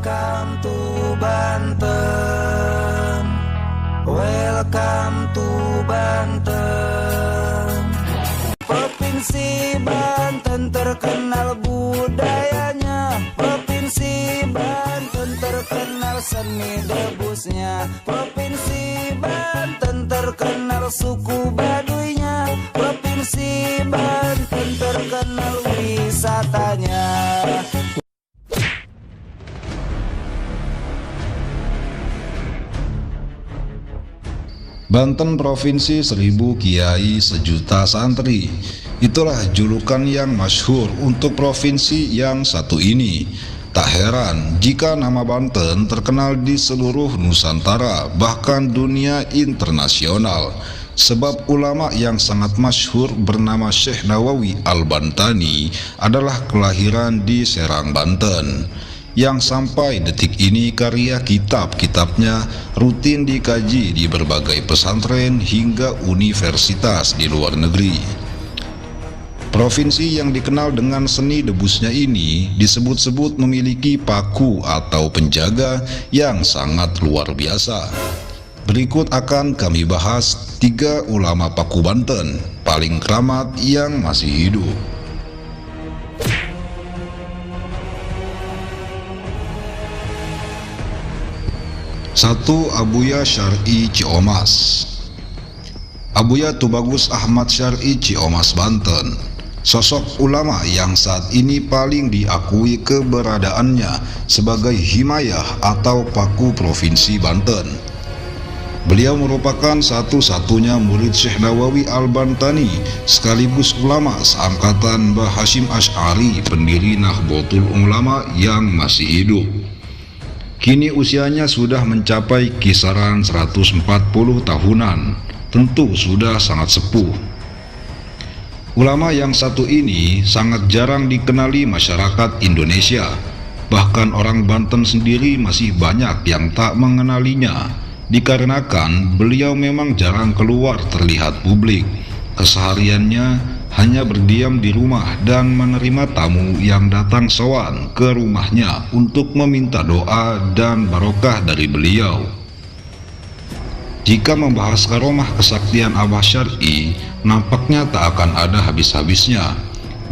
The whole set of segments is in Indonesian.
Welcome to Banten. Welcome to Banten. Provinsi Banten terkenal budayanya. Provinsi Banten terkenal seni debusnya. Provinsi Banten terkenal suku Baduynya. Provinsi Banten terkenal wisatanya. Banten Provinsi 1000 Kiai Sejuta Santri. Itulah julukan yang masyhur untuk provinsi yang satu ini. Tak heran jika nama Banten terkenal di seluruh Nusantara, bahkan dunia internasional. Sebab ulama yang sangat masyhur bernama Syekh Nawawi Al-Bantani adalah kelahiran di Serang, Banten, yang sampai detik ini karya kitab-kitabnya rutin dikaji di berbagai pesantren hingga universitas di luar negeri. Provinsi yang dikenal dengan seni debusnya ini disebut-sebut memiliki paku atau penjaga yang sangat luar biasa. Berikut akan kami bahas 3 ulama paku Banten paling keramat yang masih hidup. 1. Abuya Syar'i Ciomas. Abuya Tubagus Ahmad Syar'i Ciomas, Banten, sosok ulama yang saat ini paling diakui keberadaannya sebagai himayah atau paku Provinsi Banten. Beliau merupakan satu-satunya murid Syekh Nawawi Al-Bantani sekaligus ulama seangkatan Mbah Hashim Asy'ari, pendiri Nahdlatul Ulama yang masih hidup. Kini usianya sudah mencapai kisaran 140 tahunan, tentu sudah sangat sepuh. Ulama yang satu ini sangat jarang dikenali masyarakat Indonesia, bahkan orang Banten sendiri masih banyak yang tak mengenalinya, dikarenakan beliau memang jarang keluar terlihat publik. Kesehariannya hanya berdiam di rumah dan menerima tamu yang datang sowan ke rumahnya untuk meminta doa dan barokah dari beliau. Jika membahas karomah kesaktian Abah Syar'i, nampaknya tak akan ada habis-habisnya.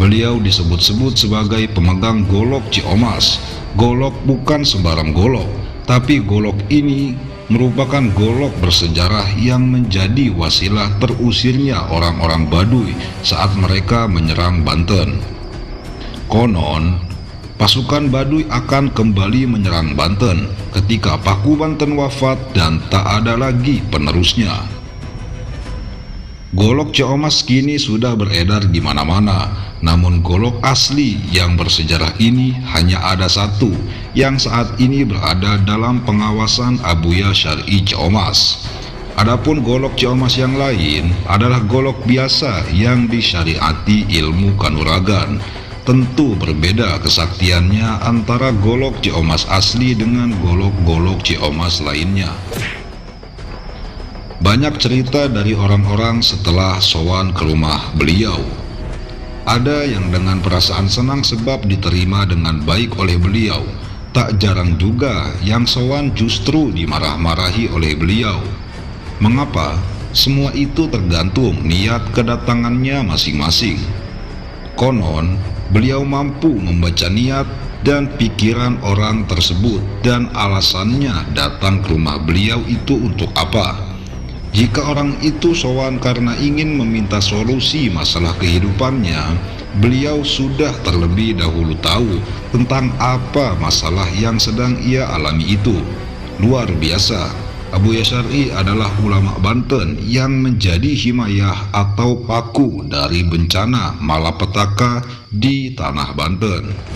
Beliau disebut-sebut sebagai pemegang golok Ciomas. Golok bukan sembarang golok, tapi golok ini merupakan golok bersejarah yang menjadi wasilah terusirnya orang-orang Baduy saat mereka menyerang Banten. Konon, pasukan Baduy akan kembali menyerang Banten ketika Paku Banten wafat dan tak ada lagi penerusnya. Golok Ciomas kini sudah beredar di mana-mana, namun golok asli yang bersejarah ini hanya ada satu yang saat ini berada dalam pengawasan Abuya Syar'i Ciomas. Adapun golok Ciomas yang lain adalah golok biasa yang disyariati ilmu kanuragan. Tentu berbeda kesaktiannya antara golok Ciomas asli dengan golok-golok Ciomas lainnya. Banyak cerita dari orang-orang setelah sowan ke rumah beliau. Ada yang dengan perasaan senang sebab diterima dengan baik oleh beliau. Tak jarang juga yang sowan justru dimarah-marahi oleh beliau. Mengapa? Semua itu tergantung niat kedatangannya masing-masing. Konon, beliau mampu membaca niat dan pikiran orang tersebut dan alasannya datang ke rumah beliau itu untuk apa. Jika orang itu sowan karena ingin meminta solusi masalah kehidupannya, beliau sudah terlebih dahulu tahu tentang apa masalah yang sedang ia alami itu. Luar biasa, Abuya Syar'i adalah ulama Banten yang menjadi himayah atau paku dari bencana malapetaka di tanah Banten.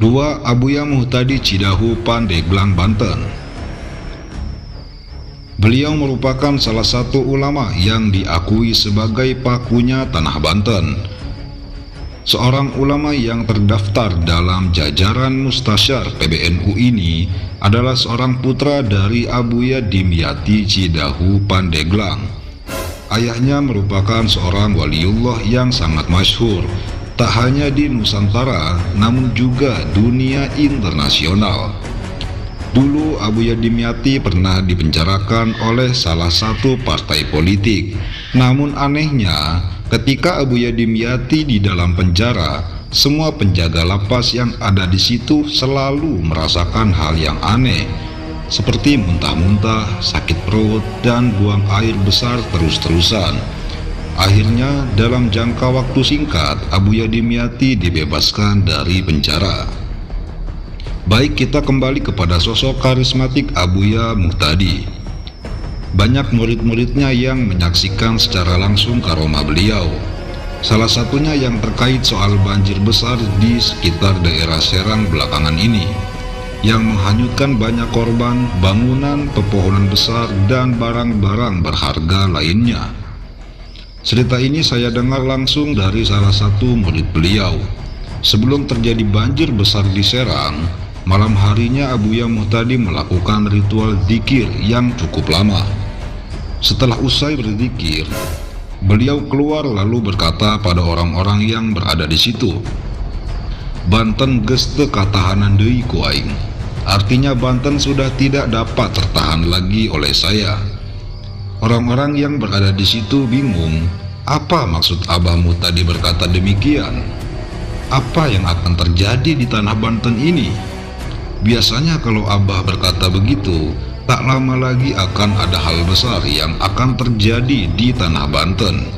2. Abuya Muhtadi Cidahu, Pandeglang, Banten. Beliau merupakan salah satu ulama yang diakui sebagai pakunya tanah Banten. Seorang ulama yang terdaftar dalam jajaran Mustasyar PBNU ini adalah seorang putra dari Abuya Dimyati Cidahu, Pandeglang. Ayahnya merupakan seorang waliullah yang sangat masyhur, tak hanya di Nusantara, namun juga dunia internasional. Dulu Abuya Dimyati pernah dipenjarakan oleh salah satu partai politik. Namun anehnya, ketika Abuya Dimyati di dalam penjara, semua penjaga lapas yang ada di situ selalu merasakan hal yang aneh, seperti muntah-muntah, sakit perut, dan buang air besar terus-terusan. Akhirnya, dalam jangka waktu singkat, Abuya Dimyati dibebaskan dari penjara. Baik, kita kembali kepada sosok karismatik Abuya Muhtadi. Banyak murid-muridnya yang menyaksikan secara langsung karomah beliau. Salah satunya yang terkait soal banjir besar di sekitar daerah Serang belakangan ini, yang menghanyutkan banyak korban, bangunan, pepohonan besar, dan barang-barang berharga lainnya. Cerita ini saya dengar langsung dari salah satu murid beliau. Sebelum terjadi banjir besar di Serang, malam harinya Abuya Muhtadi melakukan ritual dzikir yang cukup lama. Setelah usai berzikir, beliau keluar lalu berkata pada orang-orang yang berada di situ, "Banten geus teu katahanan deui ku aing." Artinya Banten sudah tidak dapat tertahan lagi oleh saya. Orang-orang yang berada di situ bingung, apa maksud Abah Muhtadi berkata demikian? Apa yang akan terjadi di tanah Banten ini? Biasanya kalau Abah berkata begitu, tak lama lagi akan ada hal besar yang akan terjadi di tanah Banten.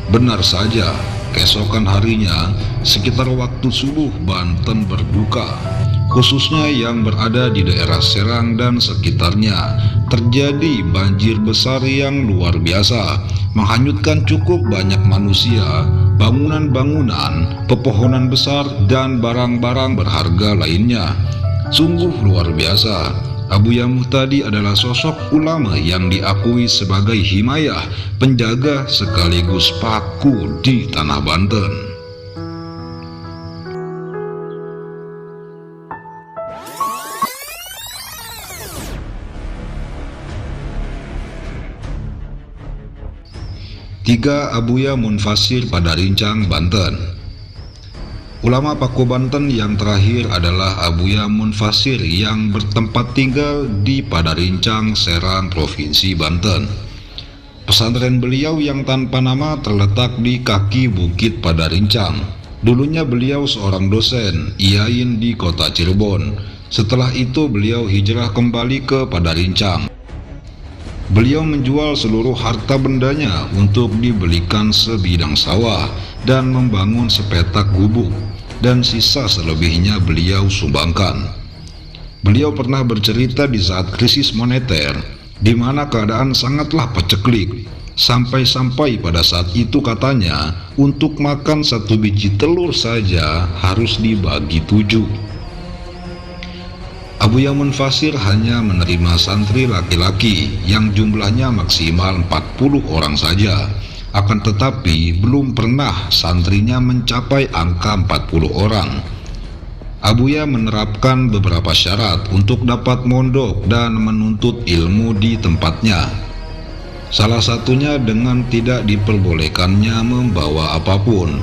Benar saja, keesokan harinya, sekitar waktu subuh Banten berduka. Khususnya yang berada di daerah Serang dan sekitarnya, terjadi banjir besar yang luar biasa, menghanyutkan cukup banyak manusia, bangunan-bangunan, pepohonan besar, dan barang-barang berharga lainnya. Sungguh luar biasa. Abuya Muhtadi adalah sosok ulama yang diakui sebagai himayah, penjaga sekaligus paku di tanah Banten. Tiga, Abuya Munfasir Padarincang, Banten. Ulama Paku Banten yang terakhir adalah Abuya Munfasir yang bertempat tinggal di Padarincang, Serang, Provinsi Banten. Pesantren beliau yang tanpa nama terletak di kaki Bukit Padarincang. Dulunya beliau seorang dosen, IAIN di kota Cirebon. Setelah itu beliau hijrah kembali ke Padarincang. Beliau menjual seluruh harta bendanya untuk dibelikan sebidang sawah dan membangun sepetak gubuk, dan sisa selebihnya beliau sumbangkan. Beliau pernah bercerita di saat krisis moneter, di mana keadaan sangatlah paceklik, sampai-sampai pada saat itu katanya, untuk makan satu biji telur saja harus dibagi 7. Abuya Munfasir hanya menerima santri laki-laki yang jumlahnya maksimal 40 orang saja. Akan tetapi belum pernah santrinya mencapai angka 40 orang. Abuya menerapkan beberapa syarat untuk dapat mondok dan menuntut ilmu di tempatnya. Salah satunya dengan tidak diperbolehkannya membawa apapun,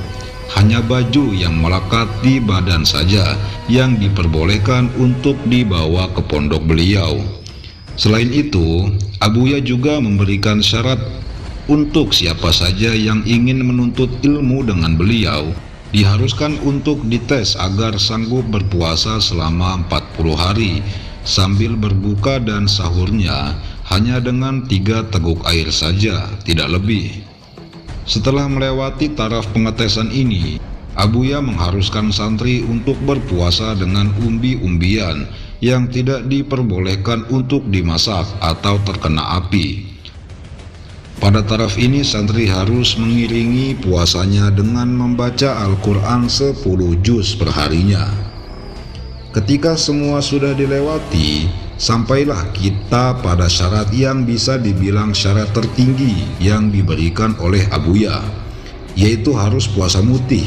hanya baju yang melekat di badan saja yang diperbolehkan untuk dibawa ke pondok beliau. Selain itu, Abuya juga memberikan syarat untuk siapa saja yang ingin menuntut ilmu dengan beliau, diharuskan untuk dites agar sanggup berpuasa selama 40 hari, sambil berbuka dan sahurnya hanya dengan 3 teguk air saja, tidak lebih. Setelah melewati taraf pengetesan ini, Abuya mengharuskan santri untuk berpuasa dengan umbi-umbian yang tidak diperbolehkan untuk dimasak atau terkena api. Pada taraf ini santri harus mengiringi puasanya dengan membaca Al-Quran 10 juz perharinya. Ketika semua sudah dilewati, sampailah kita pada syarat yang bisa dibilang syarat tertinggi yang diberikan oleh Abuya, yaitu harus puasa mutih,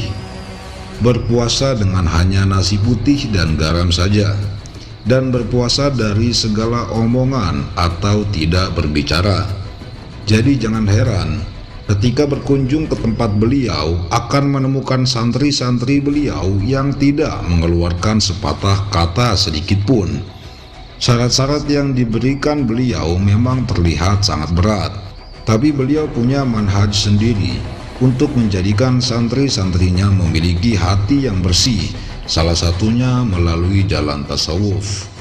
berpuasa dengan hanya nasi putih dan garam saja, dan berpuasa dari segala omongan atau tidak berbicara. Jadi jangan heran ketika berkunjung ke tempat beliau akan menemukan santri-santri beliau yang tidak mengeluarkan sepatah kata sedikit pun. Syarat-syarat yang diberikan beliau memang terlihat sangat berat, tapi beliau punya manhaj sendiri untuk menjadikan santri-santrinya memiliki hati yang bersih, salah satunya melalui jalan tasawuf.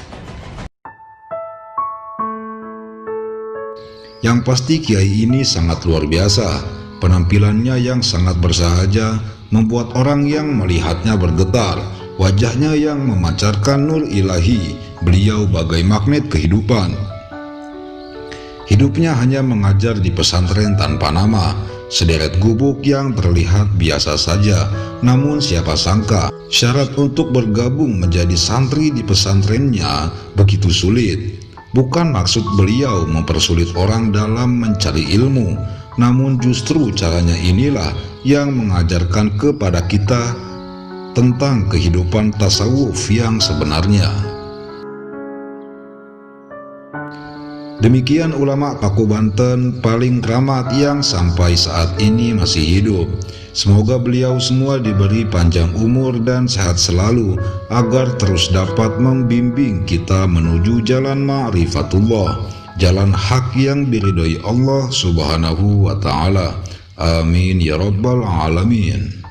Yang pasti kiai ini sangat luar biasa. Penampilannya yang sangat bersahaja membuat orang yang melihatnya bergetar. Wajahnya yang memancarkan nur ilahi. Beliau bagai magnet kehidupan. Hidupnya hanya mengajar di pesantren tanpa nama, sederet gubuk yang terlihat biasa saja. Namun siapa sangka syarat untuk bergabung menjadi santri di pesantrennya begitu sulit. Bukan maksud beliau mempersulit orang dalam mencari ilmu, namun justru caranya inilah yang mengajarkan kepada kita tentang kehidupan tasawuf yang sebenarnya. Demikian ulama Paku Banten paling keramat yang sampai saat ini masih hidup. Semoga beliau semua diberi panjang umur dan sehat selalu agar terus dapat membimbing kita menuju jalan ma'rifatullah, jalan hak yang diridhoi Allah Subhanahu wa ta'ala. Amin ya rabbal alamin.